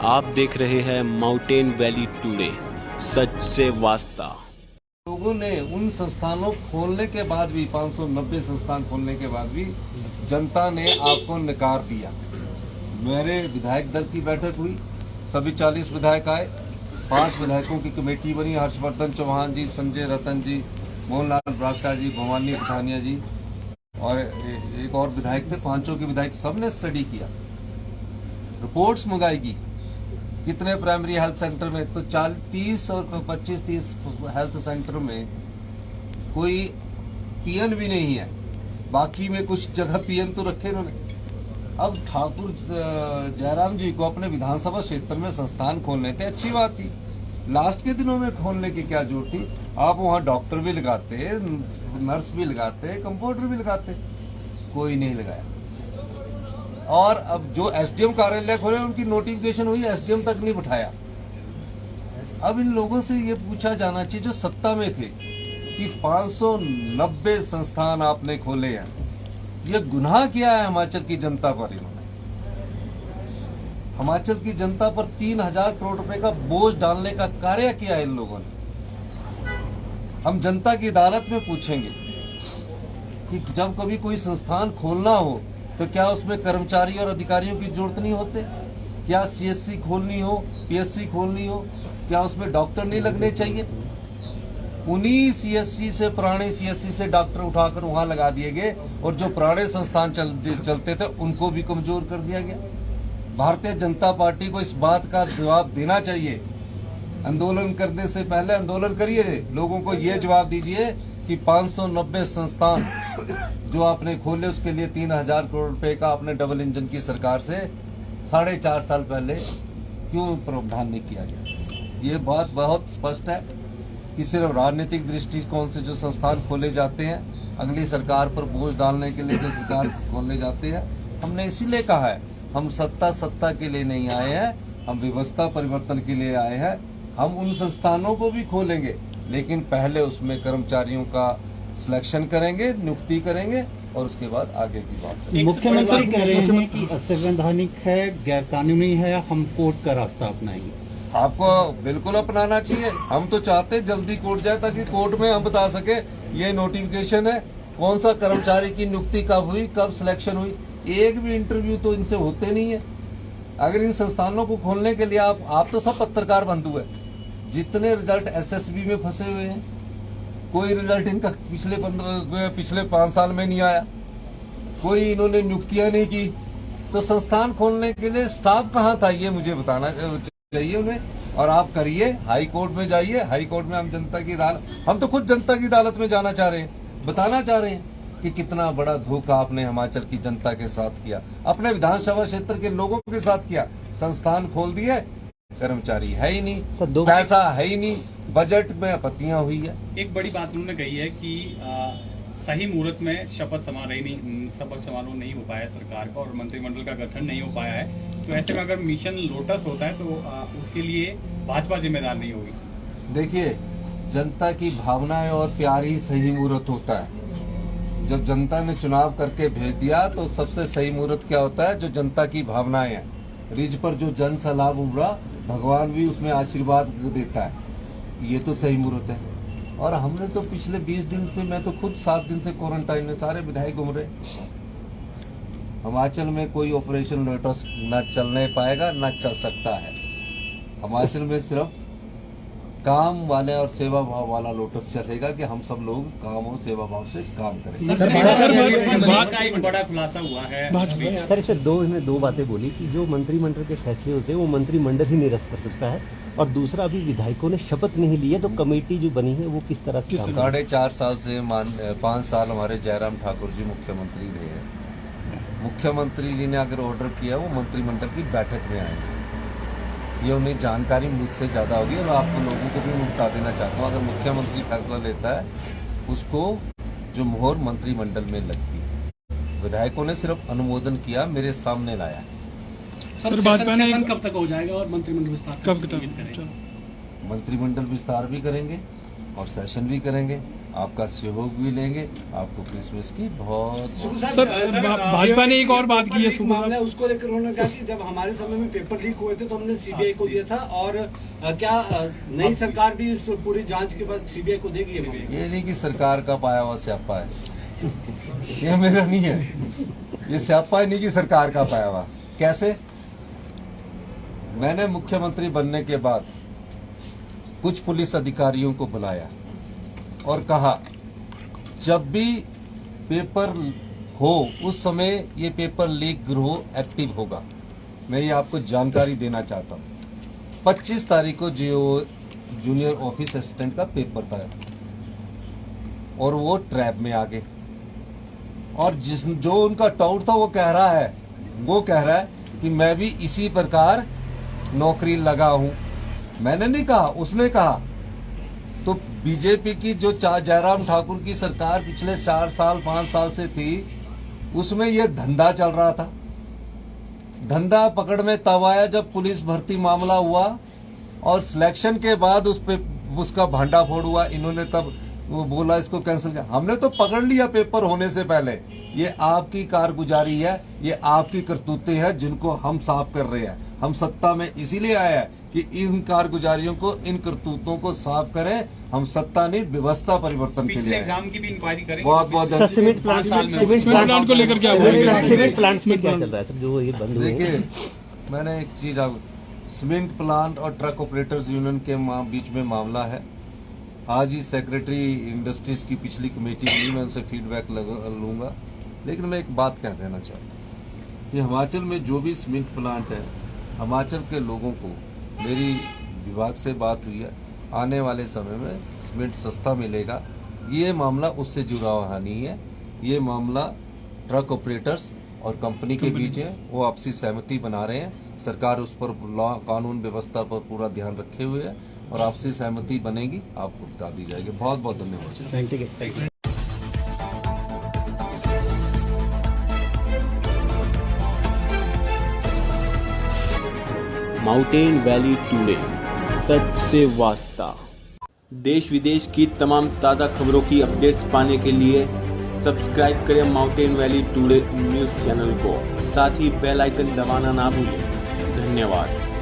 आप देख रहे हैं माउंटेन वैली टुडे, सच से वास्ता। लोगों ने उन संस्थानों खोलने के बाद भी 590 संस्थान खोलने के बाद भी जनता ने आपको नकार दिया। मेरे विधायक दल की बैठक हुई, सभी 40 विधायक आए, 5 विधायकों की कमेटी बनी। हर्षवर्धन चौहान जी, संजय रतन जी, मोहनलाल ब्राक्टा जी, भवानी पठानिया जी और एक और विधायक थे। पांचों के विधायक सब ने स्टडी किया, रिपोर्ट्स मंगाएगी कितने प्राइमरी हेल्थ सेंटर में, तो 30 और 25-30 हेल्थ सेंटर में कोई पीएन भी नहीं है, बाकी में कुछ जगह पीएन तो रखे इन्होंने। अब ठाकुर जयराम जी को अपने विधानसभा क्षेत्र में संस्थान खोलने थे, अच्छी बात थी, लास्ट के दिनों में खोलने की क्या जरूरत थी। आप वहाँ डॉक्टर भी लगाते, नर्स भी लगाते, कंपाउंडर भी लगाते, कोई नहीं लगाया। और अब जो एसडीएम कार्यालय खोले उनकी नोटिफिकेशन हुई, एसडीएम तक नहीं बिठाया। अब इन लोगों से ये पूछा जाना चाहिए जो सत्ता में थे कि 590 संस्थान आपने खोले हैं, ये गुनाह किया है हिमाचल की जनता पर। इन्होंने हिमाचल की जनता पर 3000 करोड़ रुपए का बोझ डालने का कार्य किया है इन लोगों ने। हम जनता की अदालत में पूछेंगे कि जब कभी कोई संस्थान खोलना हो तो क्या उसमें कर्मचारी और अधिकारियों की जरूरत नहीं होते? क्या सीएससी खोलनी हो, पीएससी खोलनी हो, क्या उसमें डॉक्टर नहीं लगने चाहिए? उन्हीं सीएससी से, पुराने सीएससी से डॉक्टर उठाकर वहां लगा दिए गए और जो पुराने संस्थान चलते थे उनको भी कमजोर कर दिया गया। भारतीय जनता पार्टी को इस बात का जवाब देना चाहिए। आंदोलन करने से पहले आंदोलन करिए, लोगों को ये जवाब दीजिए कि 590 संस्थान जो आपने खोले उसके लिए 3000 करोड़ रुपए का आपने डबल इंजन की सरकार से 4.5 साल पहले क्यों प्रावधान नहीं किया गया? ये बात बहुत स्पष्ट है कि सिर्फ राजनीतिक दृष्टिकोण से जो संस्थान खोले जाते हैं, अगली सरकार पर बोझ डालने के लिए जो सरकार खोलने जाते हैं, हमने इसीलिए कहा है हम सत्ता के लिए नहीं आए हैं, हम व्यवस्था परिवर्तन के लिए आए हैं। हम उन संस्थानों को भी खोलेंगे, लेकिन पहले उसमें कर्मचारियों का सिलेक्शन करेंगे, नियुक्ति करेंगे और उसके बाद आगे की बात करेंगे। मुख्यमंत्री कह रहे हैं कि असंवैधानिक है, गैर कानूनी है, हम कोर्ट का रास्ता अपनाएंगे। आपको बिल्कुल अपनाना चाहिए। हम तो चाहते जल्दी कोर्ट जाए ताकि कोर्ट में हम बता सके ये नोटिफिकेशन है, कौन सा कर्मचारी की नियुक्ति कब हुई, कब सिलेक्शन हुई। एक भी इंटरव्यू तो इनसे होते नहीं है। अगर इन संस्थानों को खोलने के लिए आप तो सब पत्रकार बंधु है, जितने रिजल्ट एसएसबी में फंसे हुए हैं, कोई रिजल्ट इनका पिछले 5 साल में नहीं आया, कोई इन्होंने नियुक्तियां नहीं की, तो संस्थान खोलने के लिए स्टाफ कहाँ था ये मुझे बताना चाहिए उन्हें। और आप करिए, हाई कोर्ट में जाइए, हाई कोर्ट में हम जनता की अदालत, हम तो खुद जनता की अदालत में जाना चाह रहे हैं, बताना चाह रहे हैं कि कितना बड़ा धोखा आपने हिमाचल की जनता के साथ किया, अपने विधानसभा क्षेत्र के लोगों के साथ किया। संस्थान खोल दिए, कर्मचारी है ही नहीं, पैसा है ही नहीं, बजट में आपत्तियां हुई है। एक बड़ी बात उन्होंने कही है कि सही मुहूर्त में शपथ समारोह नहीं हो पाया सरकार का और मंत्रिमंडल का गठन नहीं हो पाया है, तो ऐसे में अगर मिशन लोटस होता है तो उसके लिए भाजपा जिम्मेदार नहीं होगी। देखिए, जनता की भावनाएं और प्यार ही सही मुहूर्त होता है। जब जनता ने चुनाव करके भेज दिया तो सबसे सही मुहूर्त क्या होता है? जो जनता की भावनाएं हैं, रिज पर जो जन सलाब उमड़ा, भगवान भी उसमें आशीर्वाद देता है, ये तो सही मुहूर्त है। और हमने तो पिछले 20 दिन से, मैं तो खुद 7 दिन से क्वारंटाइन में, सारे विधायक घूम रहे। हिमाचल में कोई ऑपरेशन लोटस न चलने पाएगा, न चल सकता है। हिमाचल में सिर्फ काम वाले और सेवा भाव वाला लोटस चलेगा कि हम सब लोग काम और सेवा भाव से काम करें। का एक बड़ा खुलासा हुआ है सर, इसमें दो बातें बोली कि जो मंत्रिमंडल के फैसले होते हैं वो मंत्रिमंडल ही निरस्त कर सकता है, और दूसरा अभी विधायकों ने शपथ नहीं ली है तो कमेटी जो बनी है वो किस तरह से 4.5 साल से 5 साल हमारे जयराम ठाकुर जी मुख्यमंत्री रहे हैं। मुख्यमंत्री जी ने अगर ऑर्डर किया वो मंत्रिमंडल की बैठक में आएंगे, ये उन्हें जानकारी मुझसे ज्यादा होगी। और आपको लोगों को भी मैं बता देना चाहता हूँ, अगर मुख्यमंत्री फैसला लेता है उसको जो मोहर मंत्रिमंडल में लगती है। विधायकों ने सिर्फ अनुमोदन किया, मेरे सामने लाया। सर, भाजपा ने कब तक हो जाएगा और मंत्रिमंडल विस्तार कब तक? मंत्रिमंडल विस्तार भी करेंगे और सेशन भी करेंगे। आपका सहयोग भी लेंगे। आपको क्रिसमस की बहुत सर भाजपा ने एक और बात की है सुबह मामला है, उसको लेकर उन्होंने कहा कि जब हमारे समय में पेपर लीक हुए थे तो हमने सीबीआई को दिया था, और क्या नई सरकार भी इस पूरी जांच के बाद सीबीआई को देगी? ये नहीं कि सरकार का पाया हुआ स्यापा है, ये मेरा नहीं है। ये स्यापा नहीं कि सरकार का पाया हुआ। कैसे? मैंने मुख्यमंत्री बनने के बाद कुछ पुलिस अधिकारियों को बुलाया और कहा जब भी पेपर हो उस समय ये पेपर लीक गिरोह एक्टिव होगा। मैं ये आपको जानकारी देना चाहता हूँ। 25 तारीख को जो जूनियर ऑफिस असिस्टेंट का पेपर था और वो ट्रैप में आ गए, और जो उनका टाउट था वो कह रहा है कि मैं भी इसी प्रकार नौकरी लगा हूं। मैंने नहीं कहा, उसने कहा। तो बीजेपी की जो जयराम ठाकुर की सरकार पिछले 4 साल 5 साल से थी, उसमें ये धंधा चल रहा था। धंधा पकड़ में तब आया जब पुलिस भर्ती मामला हुआ और सिलेक्शन के बाद उस पे उसका भांडाफोड़ हुआ। इन्होंने तब वो बोला इसको कैंसिल किया। हमने तो पकड़ लिया पेपर होने से पहले। ये आपकी कारगुजारी है, ये आपकी करतूतें हैं जिनको हम साफ कर रहे हैं। हम सत्ता में इसीलिए आए हैं कि इन कारगुजारियों को, इन करतूतों को साफ करें। हम सत्ता नहीं व्यवस्था परिवर्तन के लिए एग्जाम की भी इंक्वायरी करेंगे। बहुत बहुत सीमेंट प्लांट को लेकर क्या सीमेंट प्लांट में क्या चल रहा है सर, जो ये बंद हुए? देखिए, मैंने एक चीज सीमेंट प्लांट और ट्रक ऑपरेटर्स यूनियन के बीच में मामला है। आज ही सेक्रेटरी इंडस्ट्रीज की पिछली कमेटी मिली, मैं उनसे फीडबैक लूंगा। लेकिन मैं एक बात कह देना चाहता हूँ कि हिमाचल में जो भी सीमेंट प्लांट है, हिमाचल के लोगों को, मेरी विभाग से बात हुई है, आने वाले समय में सीमेंट सस्ता मिलेगा। ये मामला उससे जुड़ा हुआ नहीं है। ये मामला ट्रक ऑपरेटर्स और कंपनी के बीच है। वो आपसी सहमति बना रहे हैं। सरकार उस पर लॉ, कानून व्यवस्था पर पूरा ध्यान रखे हुए है और आपसी सहमति बनेगी, आपको बता दी जाएगी। बहुत बहुत धन्यवाद। Thank you. Mountain valley today, सच से वास्ता। देश विदेश की तमाम ताज़ा खबरों की अपडेट्स पाने के लिए सब्सक्राइब करें mountain valley today news channel को। साथ ही बेल आइकन दबाना ना भूलें। धन्यवाद।